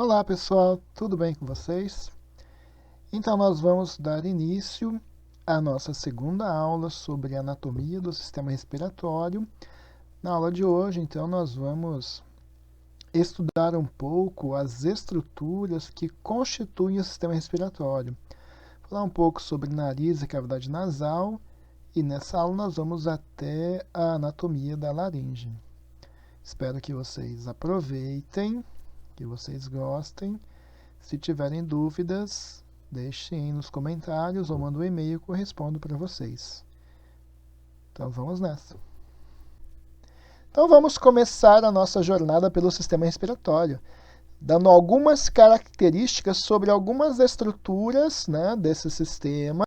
Olá pessoal, tudo bem com vocês? Então nós vamos dar início à nossa segunda aula sobre anatomia do sistema respiratório. Na aula de hoje, então, nós vamos estudar um pouco as estruturas que constituem o sistema respiratório. Falar um pouco sobre nariz e cavidade nasal e nessa aula nós vamos até a anatomia da laringe. Espero que vocês aproveitem, que vocês gostem. Se tiverem dúvidas, deixem nos comentários ou mandem um e-mail que eu respondo para vocês. Então vamos nessa. Então vamos começar a nossa jornada pelo sistema respiratório, dando algumas características sobre algumas estruturas, desse sistema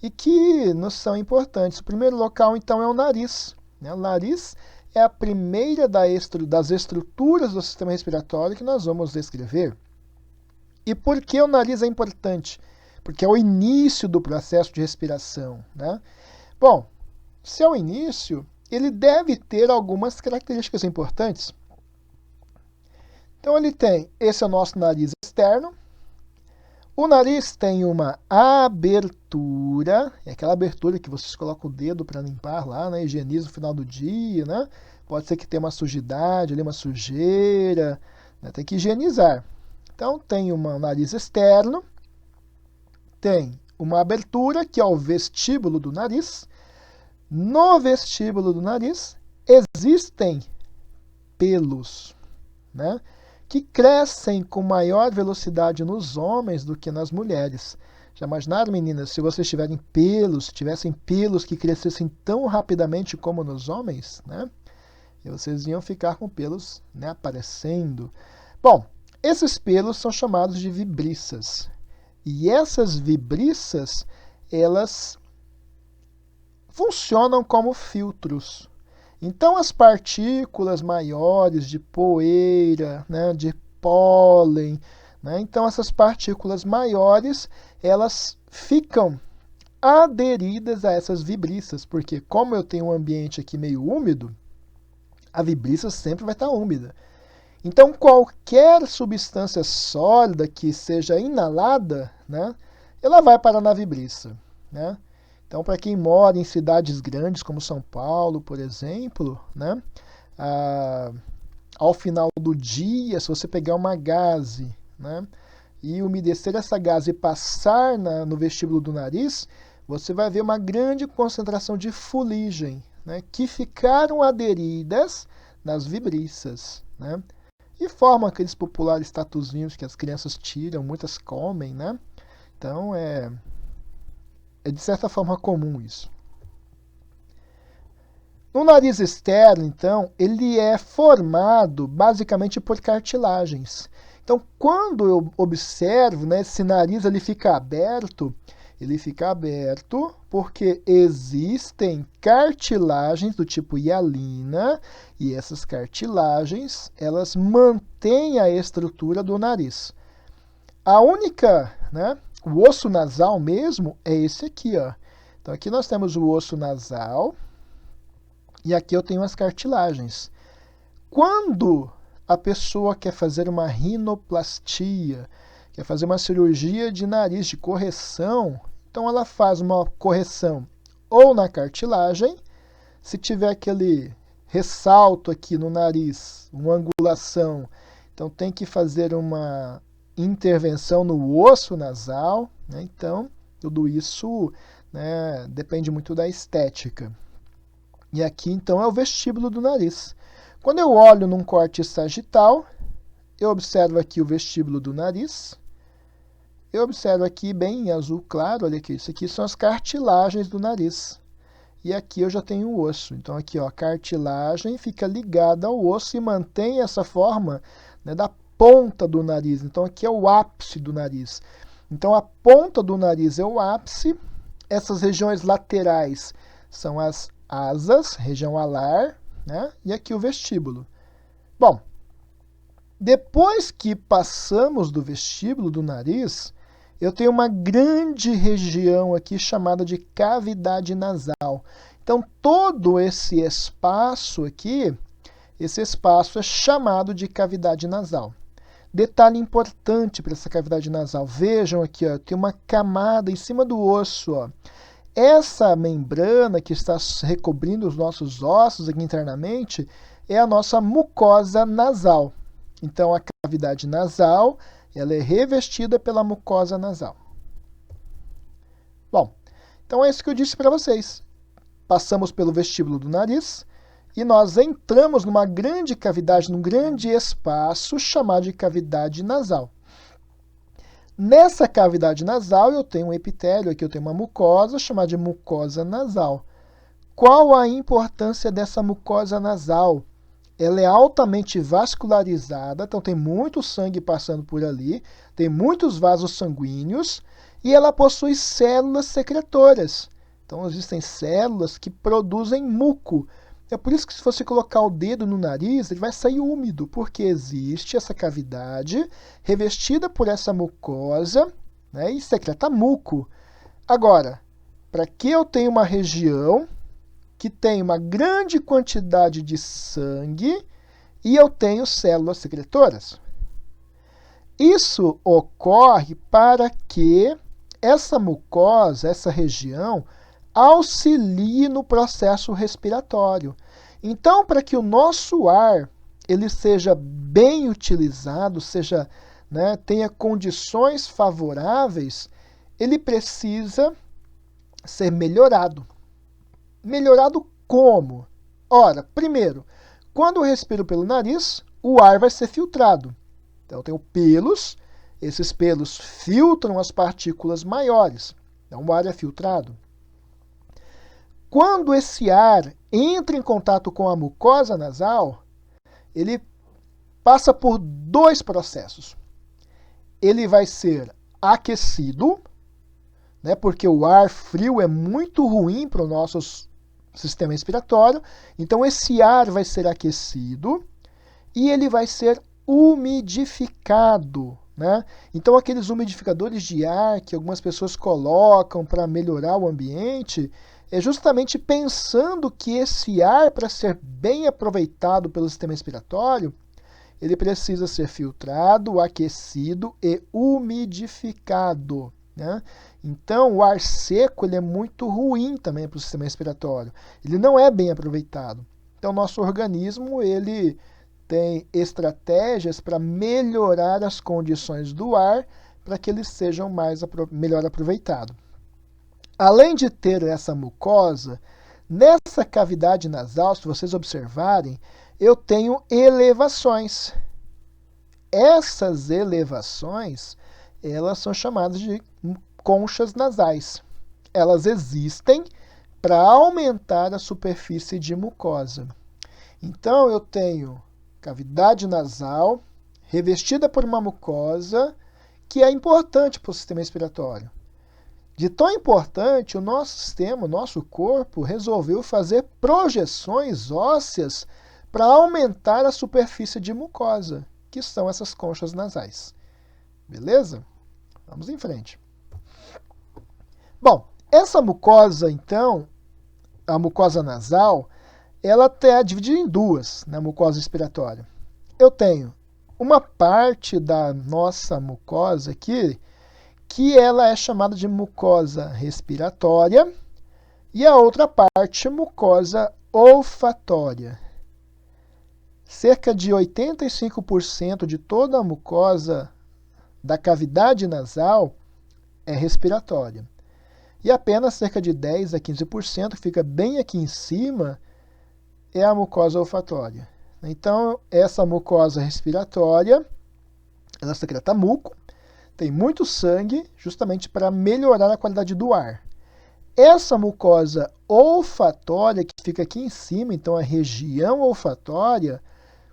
e que nos são importantes. O primeiro local, então, é o nariz. O nariz é a primeira das estruturas do sistema respiratório que nós vamos descrever. E por que o nariz é importante? Porque é o início do processo de respiração. Bom, se é o início, ele deve ter algumas características importantes. Então ele tem, esse é o nosso nariz externo. O nariz tem uma abertura, é aquela abertura que vocês colocam o dedo para limpar lá, higieniza no final do dia, Pode ser que tenha uma sujidade ali, uma sujeira, tem que higienizar. Então, tem um nariz externo, tem uma abertura, que é o vestíbulo do nariz. No vestíbulo do nariz existem pelos, que crescem com maior velocidade nos homens do que nas mulheres. Já imaginaram, meninas, se vocês tivessem pelos que crescessem tão rapidamente como nos homens, E vocês iam ficar com pelos aparecendo. Bom, esses pelos são chamados de vibriças. E essas vibriças, elas funcionam como filtros. Então, as partículas maiores de poeira, de pólen, então essas partículas maiores, elas ficam aderidas a essas vibriças, porque como eu tenho um ambiente aqui meio úmido, a vibriça sempre vai estar úmida. Então, qualquer substância sólida que seja inalada, ela vai parar na vibriça. Então, para quem mora em cidades grandes, como São Paulo, por exemplo, ao final do dia, se você pegar uma gaze e umedecer essa gaze e passar no vestíbulo do nariz, você vai ver uma grande concentração de fuligem, que ficaram aderidas nas vibriças. E formam aqueles populares tatuzinhos que as crianças tiram, muitas comem, Então, é de certa forma comum isso. No nariz externo, então, ele é formado basicamente por cartilagens. Então, quando eu observo, esse nariz ele fica aberto porque existem cartilagens do tipo hialina e essas cartilagens, elas mantêm a estrutura do nariz. A única, o osso nasal mesmo é esse aqui, ó. Então aqui nós temos o osso nasal e aqui eu tenho as cartilagens. Quando a pessoa quer fazer uma rinoplastia, quer fazer uma cirurgia de nariz, de correção, então ela faz uma correção ou na cartilagem, se tiver aquele ressalto aqui no nariz, uma angulação, então tem que fazer uma intervenção no osso nasal, Então, tudo isso depende muito da estética. E aqui, então, é o vestíbulo do nariz. Quando eu olho num corte sagital, eu observo aqui o vestíbulo do nariz. Eu observo aqui bem em azul claro, olha aqui, isso aqui são as cartilagens do nariz. E aqui eu já tenho o osso. Então aqui, ó, a cartilagem fica ligada ao osso e mantém essa forma da ponta do nariz. Então aqui é o ápice do nariz. Então a ponta do nariz é o ápice. Essas regiões laterais são as asas, região alar, E aqui o vestíbulo. Bom, depois que passamos do vestíbulo do nariz, eu tenho uma grande região aqui chamada de cavidade nasal. Então, todo esse espaço aqui, esse espaço é chamado de cavidade nasal. Detalhe importante para essa cavidade nasal. Vejam aqui, ó, tem uma camada em cima do osso. Ó. Essa membrana que está recobrindo os nossos ossos aqui internamente é a nossa mucosa nasal. Então, a cavidade nasal ela é revestida pela mucosa nasal. Bom, então é isso que eu disse para vocês. Passamos pelo vestíbulo do nariz e nós entramos numa grande cavidade, num grande espaço chamado de cavidade nasal. Nessa cavidade nasal eu tenho um epitélio, aqui eu tenho uma mucosa chamada de mucosa nasal. Qual a importância dessa mucosa nasal? Ela é altamente vascularizada, então tem muito sangue passando por ali, tem muitos vasos sanguíneos e ela possui células secretoras. Então existem células que produzem muco. É por isso que se você colocar o dedo no nariz, ele vai sair úmido, porque existe essa cavidade revestida por essa mucosa, né, e secreta muco. Agora, para que eu tenha uma região que tem uma grande quantidade de sangue e eu tenho células secretoras? Isso ocorre para que essa mucosa, essa região, auxilie no processo respiratório. Então, para que o nosso ar ele seja bem utilizado, tenha condições favoráveis, ele precisa ser melhorado. Melhorado como? Ora, primeiro, quando eu respiro pelo nariz, o ar vai ser filtrado. Então, eu tenho pelos, esses pelos filtram as partículas maiores. Então, o ar é filtrado. Quando esse ar entra em contato com a mucosa nasal, ele passa por dois processos. Ele vai ser aquecido, né, porque o ar frio é muito ruim para o nosso sistema respiratório. Então, esse ar vai ser aquecido e ele vai ser umidificado. Né? Então, aqueles umidificadores de ar que algumas pessoas colocam para melhorar o ambiente, é justamente pensando que esse ar, para ser bem aproveitado pelo sistema respiratório, ele precisa ser filtrado, aquecido e umidificado. Né? Então, o ar seco ele é muito ruim também para o sistema respiratório. Ele não é bem aproveitado. Então, nosso organismo ele tem estratégias para melhorar as condições do ar para que eles sejam melhor aproveitados. Além de ter essa mucosa, nessa cavidade nasal, se vocês observarem, eu tenho elevações. Essas elevações, elas são chamadas de conchas nasais. Elas existem para aumentar a superfície de mucosa. Então, eu tenho cavidade nasal revestida por uma mucosa que é importante para o sistema respiratório. De tão importante, o nosso sistema, o nosso corpo, resolveu fazer projeções ósseas para aumentar a superfície de mucosa, que são essas conchas nasais. Beleza? Vamos em frente. Bom, essa mucosa, então, a mucosa nasal, ela está dividida em duas, na mucosa respiratória. Eu tenho uma parte da nossa mucosa aqui, que ela é chamada de mucosa respiratória, e a outra parte, mucosa olfatória. Cerca de 85% de toda a mucosa da cavidade nasal é respiratória. E apenas cerca de 10 a 15%, que fica bem aqui em cima, é a mucosa olfatória. Então, essa mucosa respiratória, ela secreta muco, tem muito sangue, justamente para melhorar a qualidade do ar. Essa mucosa olfatória, que fica aqui em cima, então a região olfatória,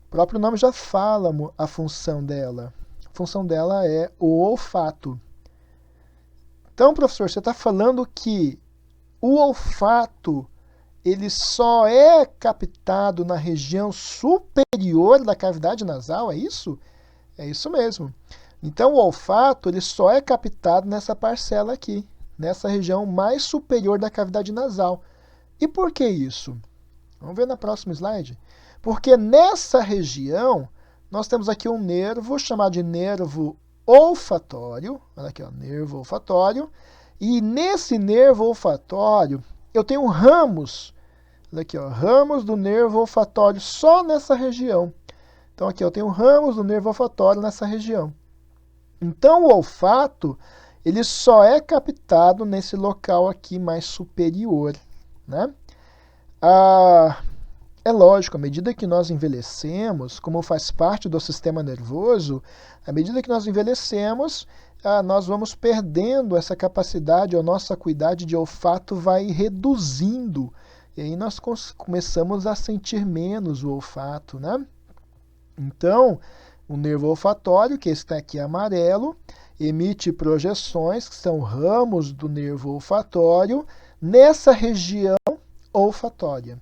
o próprio nome já fala a função dela. A função dela é o olfato. Então, professor, você está falando que o olfato ele só é captado na região superior da cavidade nasal, é isso? É isso mesmo. Então, o olfato ele só é captado nessa parcela aqui, nessa região mais superior da cavidade nasal. E por que isso? Vamos ver na próxima slide. Porque nessa região nós temos aqui um nervo chamado de nervo olfatório. Olha aqui, ó, nervo olfatório. E nesse nervo olfatório, eu tenho ramos. Olha aqui, ó, ramos do nervo olfatório só nessa região. Então aqui eu tenho ramos do nervo olfatório nessa região. Então o olfato, ele só é captado nesse local aqui mais superior, né? É lógico, à medida que nós envelhecemos, como faz parte do sistema nervoso, à medida que nós envelhecemos, nós vamos perdendo essa capacidade, a nossa acuidade de olfato vai reduzindo. E aí nós começamos a sentir menos o olfato, né? Então, o nervo olfatório, que está aqui amarelo, emite projeções, que são ramos do nervo olfatório, nessa região olfatória.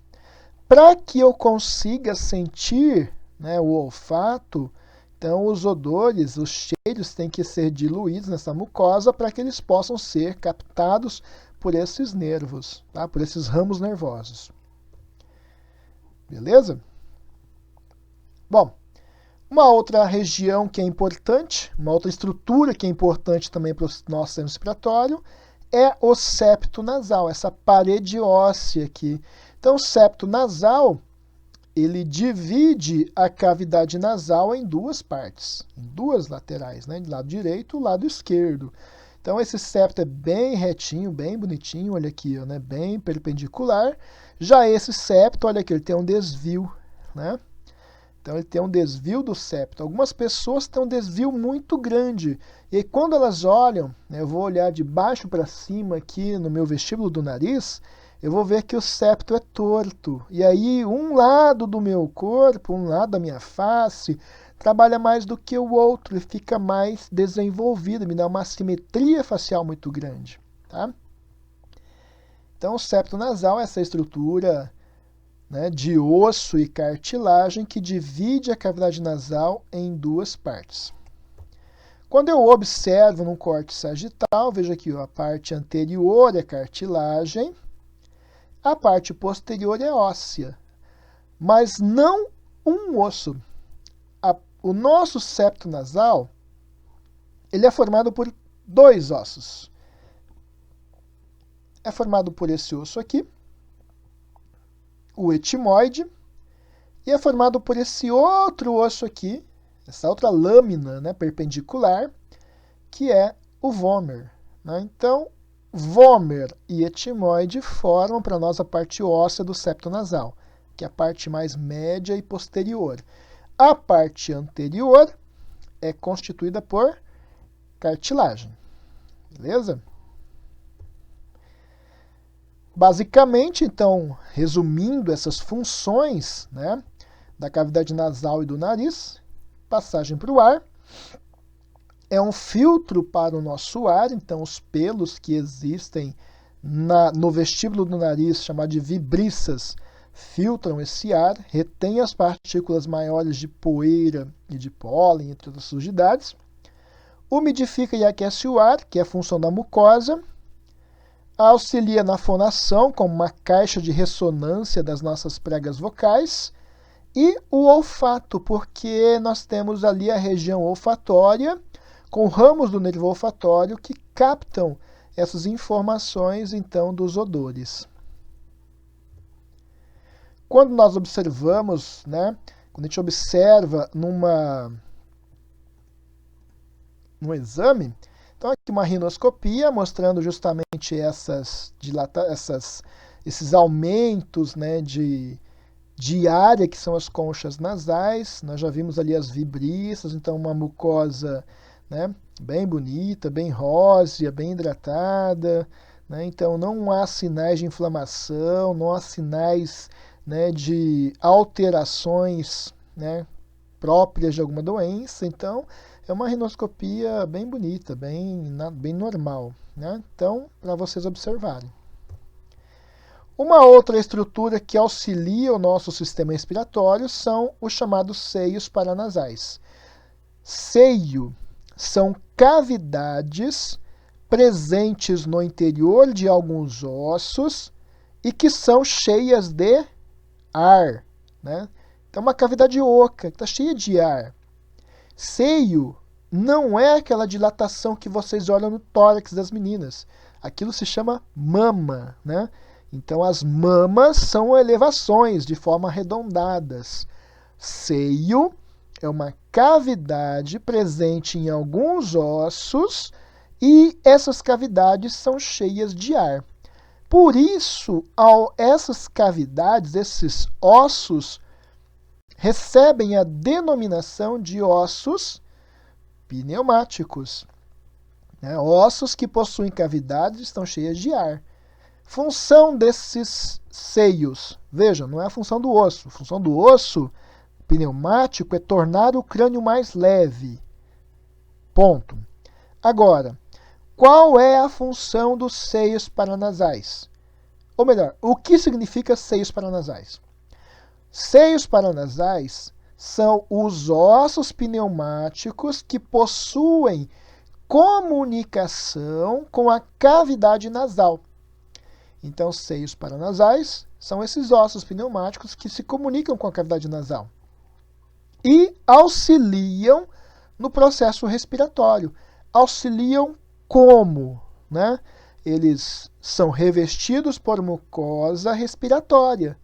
Para que eu consiga sentir, né, o olfato, então os odores, os cheiros têm que ser diluídos nessa mucosa para que eles possam ser captados por esses nervos, tá? Por esses ramos nervosos. Beleza? Bom, uma outra região que é importante, uma outra estrutura que é importante também para o nosso sistema respiratório é o septo nasal, essa parede óssea aqui. Então, o septo nasal, ele divide a cavidade nasal em duas partes, em duas laterais, né? De lado direito e lado esquerdo. Então, esse septo é bem retinho, bem bonitinho, olha aqui, ó, né? Bem perpendicular. Já esse septo, olha aqui, ele tem um desvio, né? Então, ele tem um desvio do septo. Algumas pessoas têm um desvio muito grande. E aí, quando elas olham, né, eu vou olhar de baixo para cima aqui no meu vestíbulo do nariz, eu vou ver que o septo é torto. E aí, um lado do meu corpo, um lado da minha face, trabalha mais do que o outro e fica mais desenvolvido, me dá uma assimetria facial muito grande. Tá? Então, o septo nasal é essa estrutura, né, de osso e cartilagem que divide a cavidade nasal em duas partes. Quando eu observo num corte sagital, veja aqui, ó, a parte anterior é cartilagem, a parte posterior é óssea, mas não um osso. O nosso septo nasal, ele é formado por dois ossos. É formado por esse osso aqui, o etimoide, e é formado por esse outro osso aqui, essa outra lâmina, né, perpendicular, que é o vômer. Né? Então, vômer e etimoide formam para nós a parte óssea do septo nasal, que é a parte mais média e posterior. A parte anterior é constituída por cartilagem. Beleza? Basicamente, então, resumindo essas funções, né, da cavidade nasal e do nariz, passagem para o ar, é um filtro para o nosso ar, então os pelos que existem no vestíbulo do nariz, chamado de vibriças, filtram esse ar, retêm as partículas maiores de poeira e de pólen, entre outras sujidades, umidifica e aquece o ar, que é a função da mucosa, auxilia na fonação, como uma caixa de ressonância das nossas pregas vocais, e o olfato, porque nós temos ali a região olfatória, com ramos do nervo olfatório que captam essas informações, então, dos odores. Quando nós observamos, né, quando a gente observa num exame, então aqui uma rinoscopia mostrando justamente esses aumentos, né, de área que são as conchas nasais. Nós já vimos ali as vibriças, então uma mucosa, né, bem bonita, bem rósea, bem hidratada. Né, então não há sinais de inflamação, não há sinais, né, de alterações, né, próprias de alguma doença. Então é uma rinoscopia bem bonita, bem normal, né? Então, para vocês observarem. Uma outra estrutura que auxilia o nosso sistema respiratório são os chamados seios paranasais. Seio são cavidades presentes no interior de alguns ossos e que são cheias de ar, né? Então, uma cavidade oca, que está cheia de ar. Seio não é aquela dilatação que vocês olham no tórax das meninas. Aquilo se chama mama, né? Então, as mamas são elevações de forma arredondadas. Seio é uma cavidade presente em alguns ossos e essas cavidades são cheias de ar. Por isso, essas cavidades, esses ossos, recebem a denominação de ossos pneumáticos. Ossos que possuem cavidades estão cheias de ar. Função desses seios, veja, não é a função do osso. A função do osso pneumático é tornar o crânio mais leve. Ponto. Agora, qual é a função dos seios paranasais? Ou melhor, o que significa seios paranasais? Seios paranasais são os ossos pneumáticos que possuem comunicação com a cavidade nasal. Então, seios paranasais são esses ossos pneumáticos que se comunicam com a cavidade nasal e auxiliam no processo respiratório. Auxiliam como? Né? Eles são revestidos por mucosa respiratória.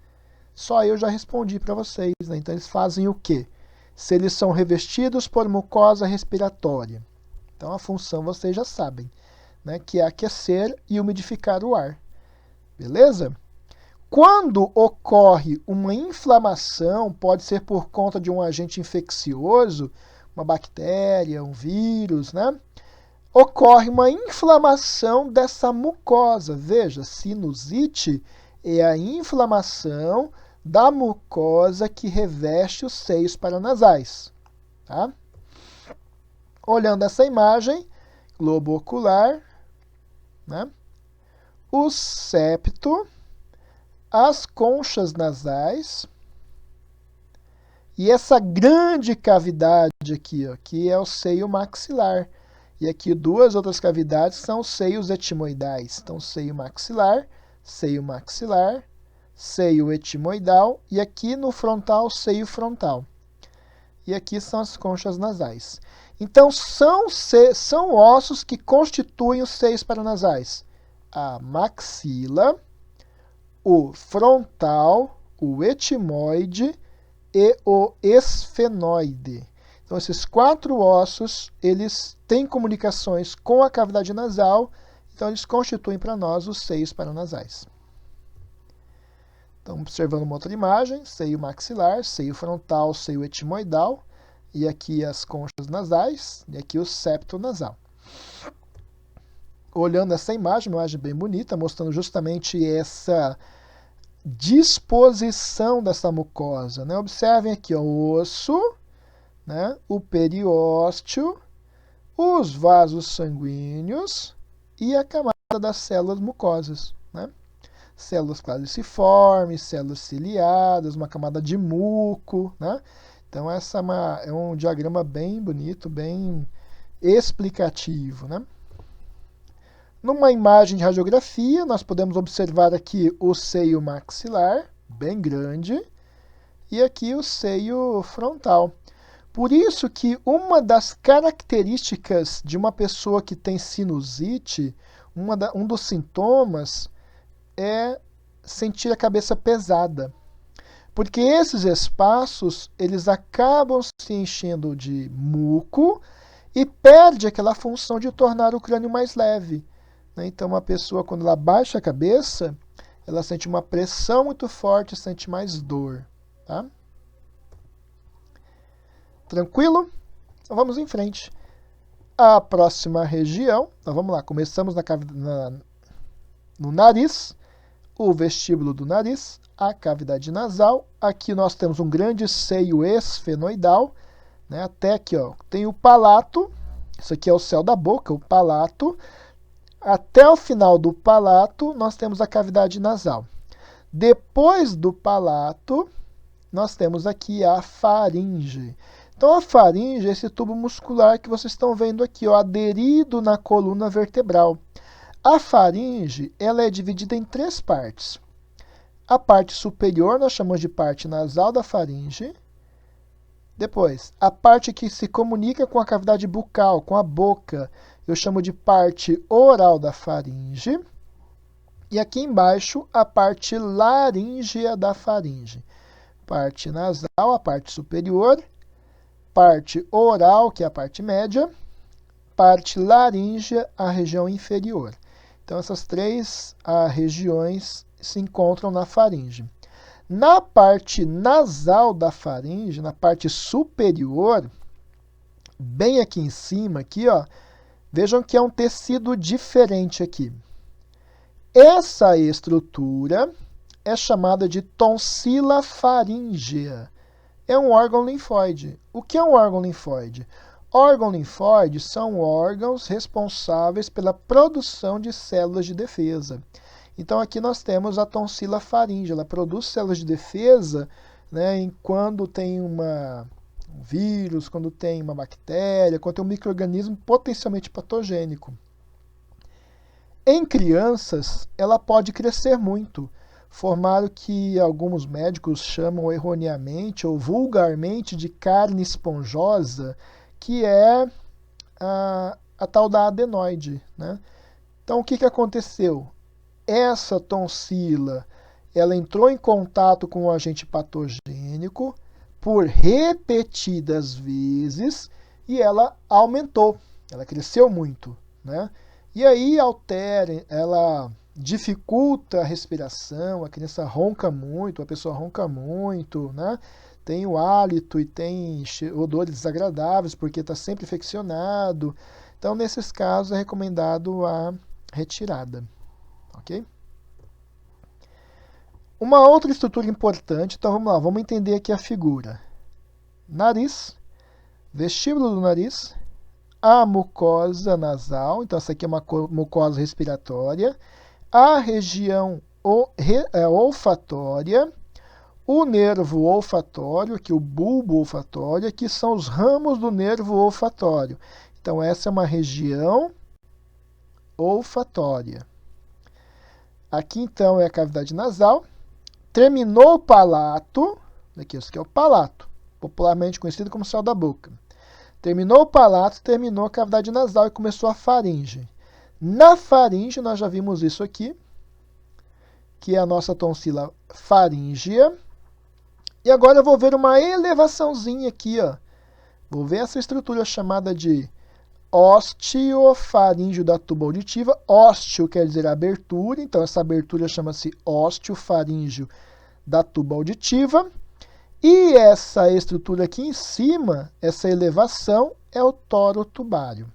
Só eu já respondi para vocês. Né? Então, eles fazem o quê? Se eles são revestidos por mucosa respiratória. Então, a função vocês já sabem, né? Que é aquecer e umidificar o ar. Beleza? Quando ocorre uma inflamação, pode ser por conta de um agente infeccioso, uma bactéria, um vírus, né? Ocorre uma inflamação dessa mucosa. Veja, sinusite é a inflamação da mucosa que reveste os seios paranasais. Tá? Olhando essa imagem, globo ocular, né? O septo, as conchas nasais e essa grande cavidade aqui, ó, que é o seio maxilar. E aqui duas outras cavidades são os seios etimoidais. Então, seio maxilar, seio etimoidal e aqui no frontal, seio frontal. E aqui são as conchas nasais. Então, são ossos que constituem os seios paranasais. A maxila, o frontal, o etimoide e o esfenoide. Então, esses quatro ossos, eles têm comunicações com a cavidade nasal, então eles constituem para nós os seios paranasais. Então, observando uma outra imagem, seio maxilar, seio frontal, seio etimoidal, e aqui as conchas nasais, e aqui o septo nasal. Olhando essa imagem bem bonita, mostrando justamente essa disposição dessa mucosa. Né? Observem aqui ó, o osso, né? O periósteo, os vasos sanguíneos e a camada das células mucosas. Né? Células caliciformes, células ciliadas, uma camada de muco. Né? Então, essa é um diagrama bem bonito, bem explicativo. Né? Numa imagem de radiografia, nós podemos observar aqui o seio maxilar, bem grande, e aqui o seio frontal. Por isso que uma das características de uma pessoa que tem sinusite, um dos sintomas é sentir a cabeça pesada. Porque esses espaços, eles acabam se enchendo de muco e perde aquela função de tornar o crânio mais leve. Então, uma pessoa, quando ela baixa a cabeça, ela sente uma pressão muito forte, sente mais dor. Tá? Tranquilo? Então, vamos em frente. A próxima região, então vamos lá, começamos no nariz, o vestíbulo do nariz, a cavidade nasal. Aqui nós temos um grande seio esfenoidal, né? Até aqui ó, tem o palato, isso aqui é o céu da boca, o palato. Até o final do palato, nós temos a cavidade nasal. Depois do palato, nós temos aqui a faringe. Então, a faringe é esse tubo muscular que vocês estão vendo aqui, ó, aderido na coluna vertebral. A faringe ela é dividida em três partes. A parte superior nós chamamos de parte nasal da faringe. Depois, a parte que se comunica com a cavidade bucal, com a boca, eu chamo de parte oral da faringe. E aqui embaixo, a parte laríngea da faringe. Parte nasal, a parte superior, parte oral, que é a parte média, parte laríngea, a região inferior. Então, essas três regiões se encontram na faringe. Na parte nasal da faringe, na parte superior, bem aqui em cima, aqui, ó, vejam que é um tecido diferente aqui. Essa estrutura é chamada de tonsila faríngea. É um órgão linfóide. O que é um órgão linfóide? Órgãos linfóides são órgãos responsáveis pela produção de células de defesa. Então, aqui nós temos a tonsila faríngea. Ela produz células de defesa, né, quando tem um vírus, quando tem uma bactéria, quando tem um micro-organismo potencialmente patogênico. Em crianças, ela pode crescer muito, formar o que alguns médicos chamam erroneamente ou vulgarmente de carne esponjosa, que é a tal da adenoide, né? Então, o que aconteceu? Essa tonsila, ela entrou em contato com o agente patogênico por repetidas vezes e ela aumentou, ela cresceu muito, né? E aí altera, ela dificulta a respiração, a criança ronca muito, a pessoa ronca muito, né? Tem o hálito e tem odores desagradáveis porque está sempre infeccionado. Então, nesses casos, é recomendado a retirada. Ok? Uma outra estrutura importante, então vamos lá, vamos entender aqui a figura. Nariz, vestíbulo do nariz, a mucosa nasal, então essa aqui é uma mucosa respiratória, a região olfatória, o nervo olfatório, aqui o bulbo olfatório, aqui são os ramos do nervo olfatório. Então essa é uma região olfatória. Aqui então é a cavidade nasal. Terminou o palato, aqui esse aqui é o palato, popularmente conhecido como céu da boca. Terminou o palato, terminou a cavidade nasal e começou a faringe. Na faringe, nós já vimos isso aqui, que é a nossa tonsila faríngea. E agora eu vou ver uma elevaçãozinha aqui, ó. Vou ver essa estrutura chamada de osteofaríngeo da tuba auditiva. Ósteo quer dizer abertura, então essa abertura chama-se osteofaríngeo da tuba auditiva. E essa estrutura aqui em cima, essa elevação, é o toro tubário.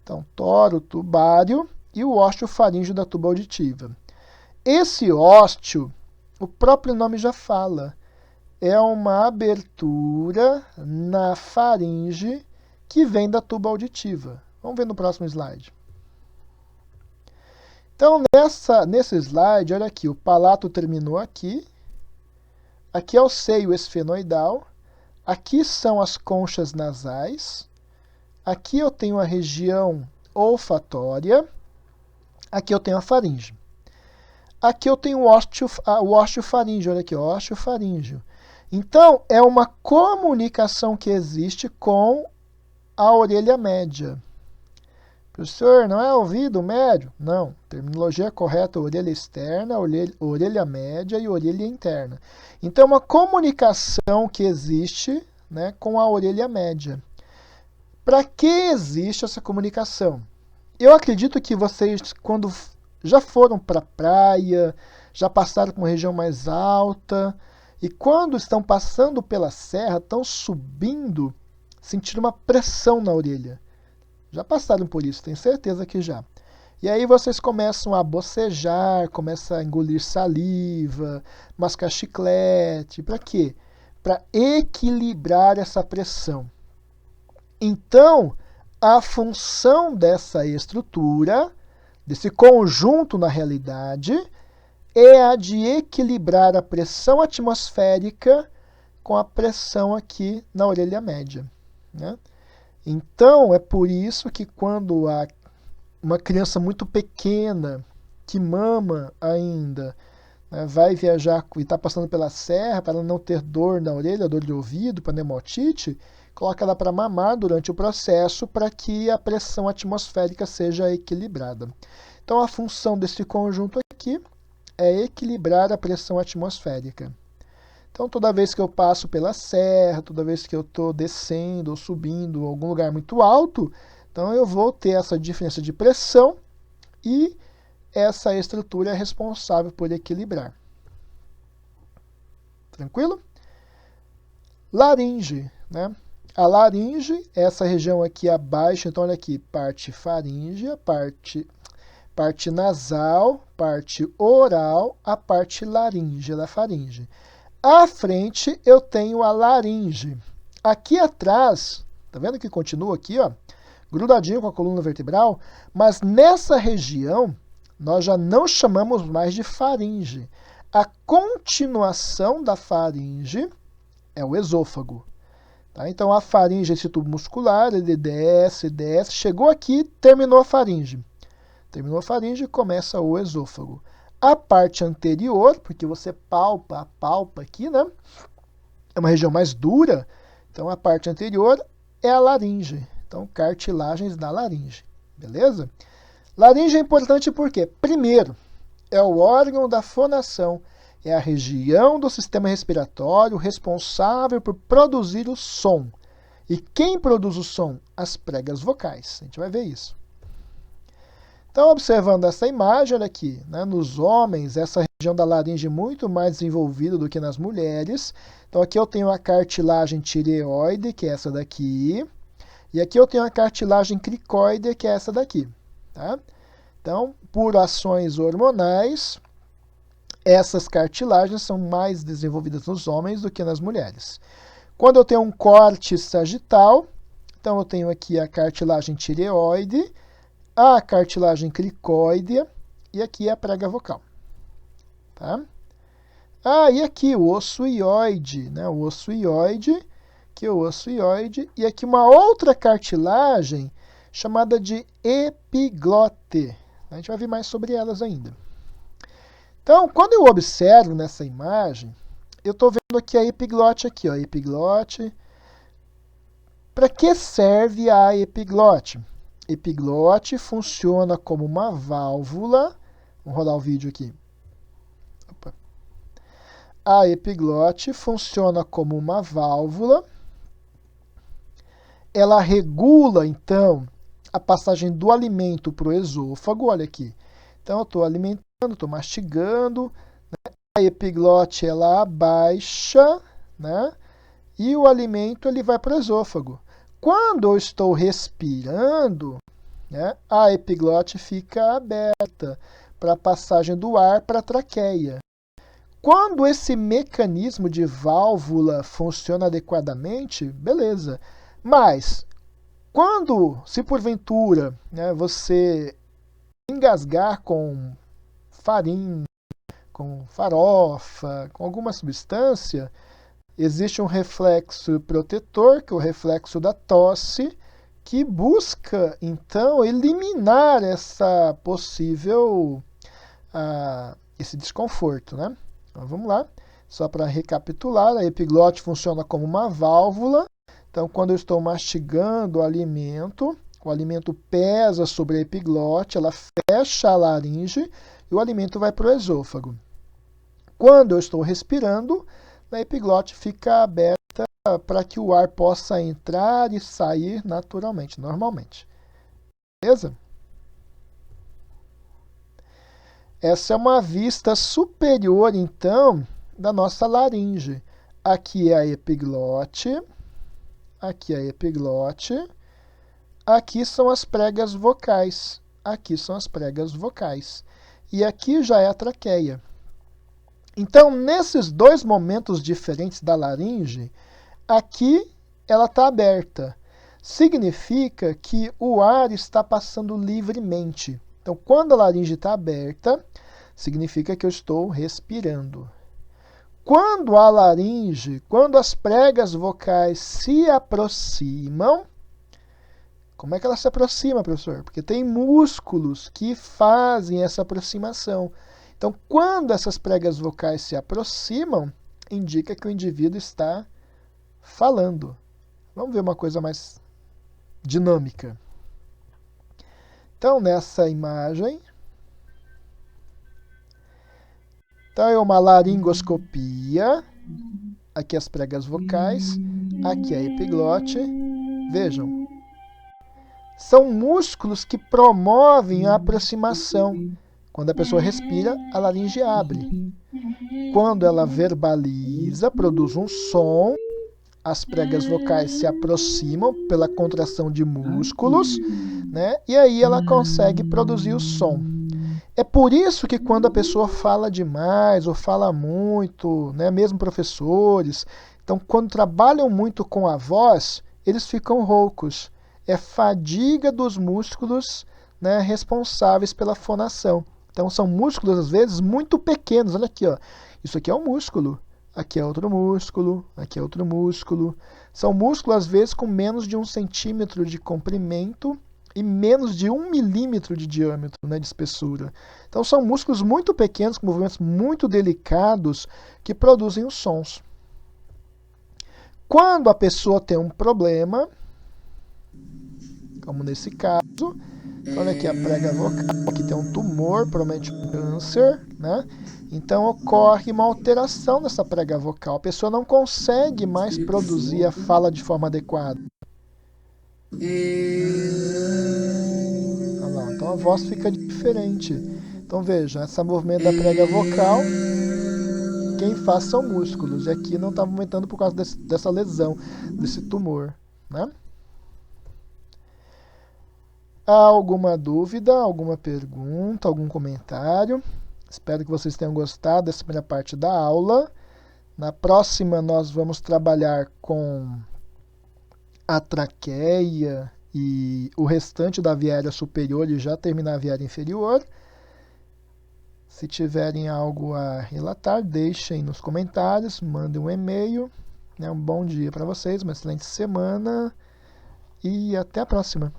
Então, toro tubário e o osteofaríngeo da tuba auditiva. Esse ósteo, o próprio nome já fala, é uma abertura na faringe que vem da tuba auditiva. Vamos ver no próximo slide. Então, nesse slide, olha aqui, o palato terminou aqui. Aqui é o seio esfenoidal. Aqui são as conchas nasais. Aqui eu tenho a região olfatória. Aqui eu tenho a faringe. Aqui eu tenho o osteofaríngeo. Olha aqui, o osteofaríngeo. Então, é uma comunicação que existe com a orelha média. Professor, não é ouvido médio? Não. Terminologia correta, orelha externa, orelha média e orelha interna. Então, é uma comunicação que existe, né, com a orelha média. Para que existe essa comunicação? Eu acredito que vocês, quando já foram para a praia, já passaram por uma região mais alta, e quando estão passando pela serra, estão subindo, sentindo uma pressão na orelha. Já passaram por isso, tenho certeza que já. E aí vocês começam a bocejar, começam a engolir saliva, mascar chiclete. Para quê? Para equilibrar essa pressão. Então, a função dessa estrutura, desse conjunto na realidade, é a de equilibrar a pressão atmosférica com a pressão aqui na orelha média, né? Então, é por isso que quando uma criança muito pequena, que mama ainda, né, vai viajar e está passando pela serra para não ter dor na orelha, dor de ouvido, pneumotite, coloca ela para mamar durante o processo para que a pressão atmosférica seja equilibrada. Então, a função desse conjunto aqui é equilibrar a pressão atmosférica. Então, toda vez que eu passo pela serra, toda vez que eu estou descendo ou subindo em algum lugar muito alto, então eu vou ter essa diferença de pressão e essa estrutura é responsável por equilibrar. Tranquilo? Laringe, né? A laringe, essa região aqui abaixo, então olha aqui, parte faríngea, parte nasal, parte oral, a parte laríngea da faringe. À frente eu tenho a laringe. Aqui atrás, tá vendo que continua aqui, ó, grudadinho com a coluna vertebral, mas nessa região nós já não chamamos mais de faringe. A continuação da faringe é o esôfago. Tá? Então a faringe, esse tubo muscular, ele desce, chegou aqui, terminou a faringe. Terminou a faringe, começa o esôfago. A parte anterior, porque você palpa aqui, né? É uma região mais dura, então a parte anterior é a laringe. Então, cartilagens da laringe, beleza? Laringe é importante porque, primeiro, é o órgão da fonação, é a região do sistema respiratório responsável por produzir o som. E quem produz o som? As pregas vocais. A gente vai ver isso. Então, observando essa imagem, olha aqui, né, nos homens, essa região da laringe é muito mais desenvolvida do que nas mulheres. Então, aqui eu tenho a cartilagem tireoide, que é essa daqui. E aqui eu tenho a cartilagem cricoide, que é essa daqui. Tá? Então, por ações hormonais, essas cartilagens são mais desenvolvidas nos homens do que nas mulheres. Quando eu tenho um corte sagital, então eu tenho aqui a cartilagem tireoide, a cartilagem cricoide e aqui a prega vocal. Tá? E aqui o osso ióide, né? O osso ióide, aqui o osso ióide, e aqui uma outra cartilagem chamada de epiglote. A gente vai ver mais sobre elas ainda. Então, quando eu observo nessa imagem, eu estou vendo aqui a epiglote, aqui, ó, epiglote. Para que serve a epiglote? Epiglote funciona como uma válvula. Vamos rodar o vídeo aqui. Opa. A epiglote funciona como uma válvula. Ela regula, então, a passagem do alimento para o esôfago. Olha aqui. Então, eu estou alimentando, estou mastigando. Né? A epiglote ela abaixa, né? E o alimento ele vai para o esôfago. Quando eu estou respirando, né, a epiglote fica aberta para a passagem do ar para a traqueia. Quando esse mecanismo de válvula funciona adequadamente, beleza. Mas, se porventura, né, você engasgar com farinha, com farofa, com alguma substância, existe um reflexo protetor, que é o reflexo da tosse, que busca, então, eliminar essa possível, esse desconforto, né? Então, vamos lá. Só para recapitular, a epiglote funciona como uma válvula. Então, quando eu estou mastigando o alimento pesa sobre a epiglote, ela fecha a laringe e o alimento vai para o esôfago. Quando eu estou respirando, a epiglote fica aberta para que o ar possa entrar e sair naturalmente, normalmente. Beleza? Essa é uma vista superior, então, da nossa laringe. Aqui é a epiglote, aqui é a epiglote, aqui são as pregas vocais, aqui são as pregas vocais. E aqui já é a traqueia. Então, nesses dois momentos diferentes da laringe, aqui ela está aberta. Significa que o ar está passando livremente. Então, quando a laringe está aberta, significa que eu estou respirando. Quando as pregas vocais se aproximam, como é que ela se aproxima, professor? Porque tem músculos que fazem essa aproximação. Então, quando essas pregas vocais se aproximam, indica que o indivíduo está falando. Vamos ver uma coisa mais dinâmica. Então, nessa imagem, então é uma laringoscopia. Aqui as pregas vocais, aqui a epiglote. Vejam, são músculos que promovem a aproximação. Quando a pessoa respira, a laringe abre. Quando ela verbaliza, produz um som, as pregas vocais se aproximam pela contração de músculos, né? E aí ela consegue produzir o som. É por isso que quando a pessoa fala demais ou fala muito, né, mesmo professores, então quando trabalham muito com a voz, eles ficam roucos. É fadiga dos músculos, né, responsáveis pela fonação. Então são músculos, às vezes, muito pequenos. Olha aqui, ó. Isso aqui é um músculo. Aqui é outro músculo. Aqui é outro músculo. São músculos, às vezes, com menos de 1 centímetro de comprimento e menos de 1 milímetro de diâmetro, né, de espessura. Então são músculos muito pequenos, com movimentos muito delicados, que produzem os sons. Quando a pessoa tem um problema, como nesse caso, olha aqui a prega vocal, aqui tem um tumor, provavelmente um câncer, né? Então ocorre uma alteração nessa prega vocal. A pessoa não consegue mais produzir a fala de forma adequada. Olha lá, então a voz fica diferente. Então veja, esse movimento da prega vocal, quem faz são músculos. E aqui não está movimentando por causa dessa lesão, desse tumor, né? Há alguma dúvida, alguma pergunta, algum comentário? Espero que vocês tenham gostado dessa primeira parte da aula. Na próxima nós vamos trabalhar com a traqueia e o restante da via aérea superior e já terminar a via aérea inferior. Se tiverem algo a relatar, deixem nos comentários, mandem um e-mail. Um bom dia para vocês, uma excelente semana e até a próxima.